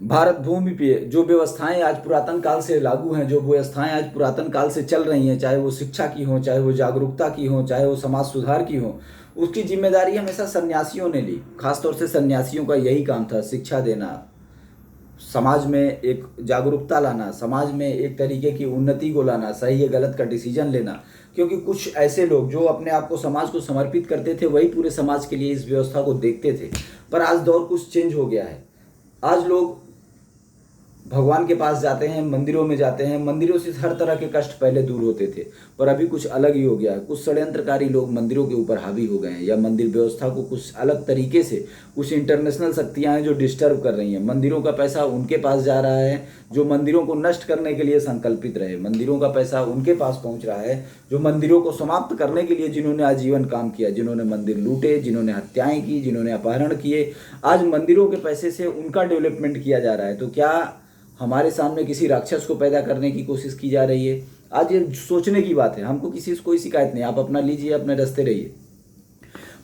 भारत भूमि पे जो व्यवस्थाएं आज पुरातन काल से लागू हैं, जो व्यवस्थाएं आज पुरातन काल से चल रही हैं, चाहे वो शिक्षा की हो, चाहे वो जागरूकता की हो, चाहे वो समाज सुधार की हो, उसकी जिम्मेदारी हमेशा सन्यासियों ने ली। खासतौर से सन्यासियों का यही काम था, शिक्षा देना, समाज में एक जागरूकता लाना, समाज में एक तरीके की उन्नति को लाना, सही या गलत का डिसीजन लेना। क्योंकि कुछ ऐसे लोग जो अपने आप को समाज को समर्पित करते थे, वही पूरे समाज के लिए इस व्यवस्था को देखते थे। पर आज दौर कुछ चेंज हो गया है। आज लोग भगवान के पास जाते हैं, मंदिरों में जाते हैं, मंदिरों से हर तरह के कष्ट पहले दूर होते थे, पर अभी कुछ अलग ही हो गया है। कुछ षड्यंत्रकारी लोग मंदिरों के ऊपर हावी हो गए हैं, या मंदिर व्यवस्था को कुछ अलग तरीके से, कुछ इंटरनेशनल शक्तियां हैं जो डिस्टर्ब कर रही हैं। मंदिरों का पैसा उनके पास जा रहा है जो मंदिरों को नष्ट करने के लिए संकल्पित रहे। मंदिरों का पैसा उनके पास पहुंच रहा है जो मंदिरों को समाप्त करने के लिए, जिन्होंने आजीवन काम किया, जिन्होंने मंदिर लूटे, जिन्होंने हत्याएं की, जिन्होंने अपहरण किए, आज मंदिरों के पैसे से उनका डेवलपमेंट किया जा रहा है। तो क्या हमारे सामने किसी राक्षस को पैदा करने की कोशिश की जा रही है? आज ये सोचने की बात है। हमको किसी से कोई शिकायत नहीं, आप अपना लीजिए, अपने रास्ते रहिए।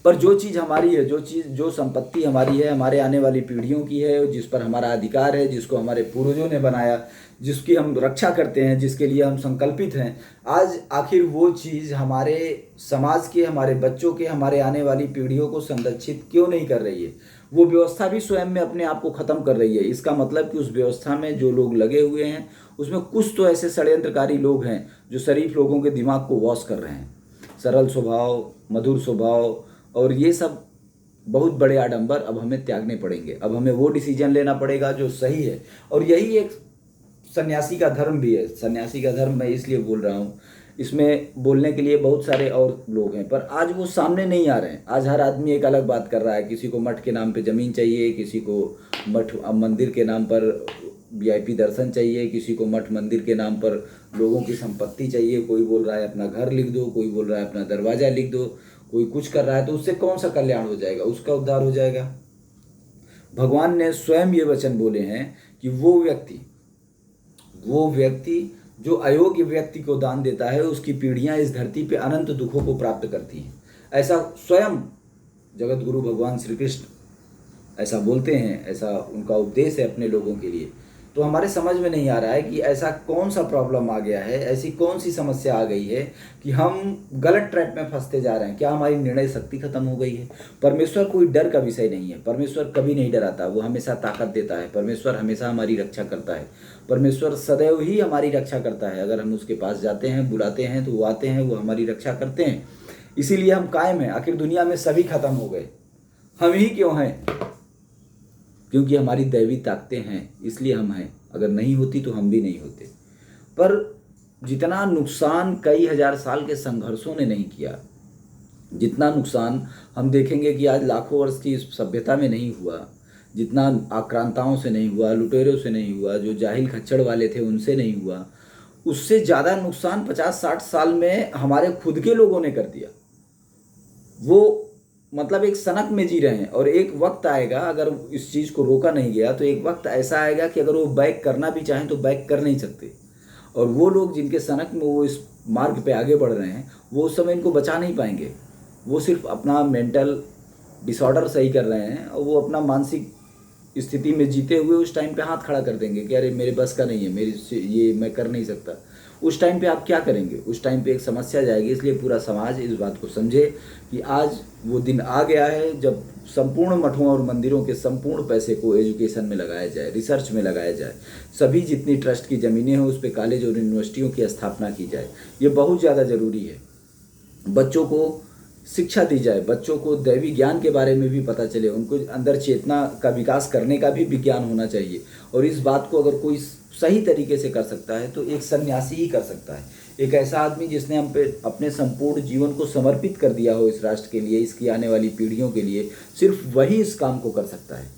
पर जो चीज़ हमारी है, जो संपत्ति हमारी है, हमारे आने वाली पीढ़ियों की है, जिस पर हमारा अधिकार है, जिसको हमारे पूर्वजों ने बनाया, जिसकी हम रक्षा करते हैं, जिसके लिए हम संकल्पित हैं, आज आखिर वो चीज़ हमारे समाज के, हमारे बच्चों के, हमारे आने वाली पीढ़ियों को संरक्षित क्यों नहीं कर रही है? वो व्यवस्था भी स्वयं में अपने आप को ख़त्म कर रही है। इसका मतलब कि उस व्यवस्था में जो लोग लगे हुए हैं, उसमें कुछ तो ऐसे षड्यंत्रकारी लोग हैं जो शरीफ लोगों के दिमाग को वॉश कर रहे हैं। सरल स्वभाव, मधुर स्वभाव और ये सब बहुत बड़े आडंबर अब हमें त्यागने पड़ेंगे। अब हमें वो डिसीजन लेना पड़ेगा जो सही है। और यही एक सन्यासी का धर्म भी है। सन्यासी का धर्म मैं इसलिए बोल रहा हूँ, इसमें बोलने के लिए बहुत सारे और लोग हैं, पर आज वो सामने नहीं आ रहे हैं। आज हर आदमी एक अलग बात कर रहा है। किसी को मठ के नाम पे ज़मीन चाहिए, किसी को मठ मंदिर के नाम पर वीआईपी दर्शन चाहिए, किसी को मठ मंदिर के नाम पर लोगों की संपत्ति चाहिए। कोई बोल रहा है अपना घर लिख दो, कोई बोल रहा है अपना दरवाज़ा लिख दो, कोई कुछ कर रहा है। तो उससे कौन सा कल्याण हो जाएगा? उसका उद्धार हो जाएगा? भगवान ने स्वयं ये वचन बोले हैं कि वो व्यक्ति जो अयोग्य व्यक्ति को दान देता है, उसकी पीढ़ियां इस धरती पे अनंत दुखों को प्राप्त करती हैं। ऐसा स्वयं जगत गुरु भगवान श्री कृष्ण ऐसा बोलते हैं, ऐसा उनका उपदेश है अपने लोगों के लिए। तो हमारे समझ में नहीं आ रहा है कि ऐसा कौन सा प्रॉब्लम आ गया है, ऐसी कौन सी समस्या आ गई है कि हम गलत ट्रैप में फंसते जा रहे हैं। क्या हमारी निर्णय शक्ति खत्म हो गई है? परमेश्वर कोई डर का विषय नहीं है। परमेश्वर कभी नहीं डराता, वो हमेशा ताकत देता है। परमेश्वर हमेशा हमारी रक्षा करता है। परमेश्वर सदैव ही हमारी रक्षा करता है। अगर हम उसके पास जाते हैं, बुलाते हैं, तो वो आते हैं, वो हमारी रक्षा करते हैं। इसीलिए हम कायम हैं। आखिर दुनिया में सभी खत्म हो गए, हम ही क्यों हैं? क्योंकि हमारी दैवी ताकतें हैं, इसलिए हम हैं। अगर नहीं होती तो हम भी नहीं होते। पर जितना नुकसान कई हजार साल के संघर्षों ने नहीं किया, जितना नुकसान हम देखेंगे कि आज लाखों वर्ष की सभ्यता में नहीं हुआ, जितना आक्रांताओं से नहीं हुआ, लुटेरों से नहीं हुआ, जो जाहिल खच्चड़ वाले थे उनसे नहीं हुआ, उससे ज़्यादा नुकसान 50-60 साल में हमारे खुद के लोगों ने कर दिया। वो मतलब एक सनक में जी रहे हैं। और एक वक्त आएगा, अगर इस चीज़ को रोका नहीं गया, तो एक वक्त ऐसा आएगा कि अगर वो बैक करना भी चाहें तो बैक कर नहीं सकते। और वो लोग जिनके सनक में वो इस मार्ग पे आगे बढ़ रहे हैं, वो उस समय इनको बचा नहीं पाएंगे। वो सिर्फ अपना मेंटल डिसऑर्डर सही कर रहे हैं, और वो अपना मानसिक स्थिति में जीते हुए उस टाइम पे हाथ खड़ा कर देंगे कि अरे मेरे बस का नहीं है, मेरी ये मैं कर नहीं सकता। उस टाइम पे आप क्या करेंगे? उस टाइम पे एक समस्या जाएगी। इसलिए पूरा समाज इस बात को समझे कि आज वो दिन आ गया है जब संपूर्ण मठों और मंदिरों के संपूर्ण पैसे को एजुकेशन में लगाया जाए, रिसर्च में लगाया जाए। सभी जितनी ट्रस्ट की ज़मीनें हैं उस पर कॉलेज और यूनिवर्सिटियों की स्थापना की जाए। ये बहुत ज़्यादा ज़रूरी है। बच्चों को शिक्षा दी जाए, बच्चों को दैवी ज्ञान के बारे में भी पता चले, उनको अंदर चेतना का विकास करने का भी विज्ञान होना चाहिए। और इस बात को अगर कोई सही तरीके से कर सकता है तो एक सन्यासी ही कर सकता है। एक ऐसा आदमी जिसने हम पे अपने संपूर्ण जीवन को समर्पित कर दिया हो इस राष्ट्र के लिए, इसकी आने वाली पीढ़ियों के लिए, सिर्फ वही इस काम को कर सकता है।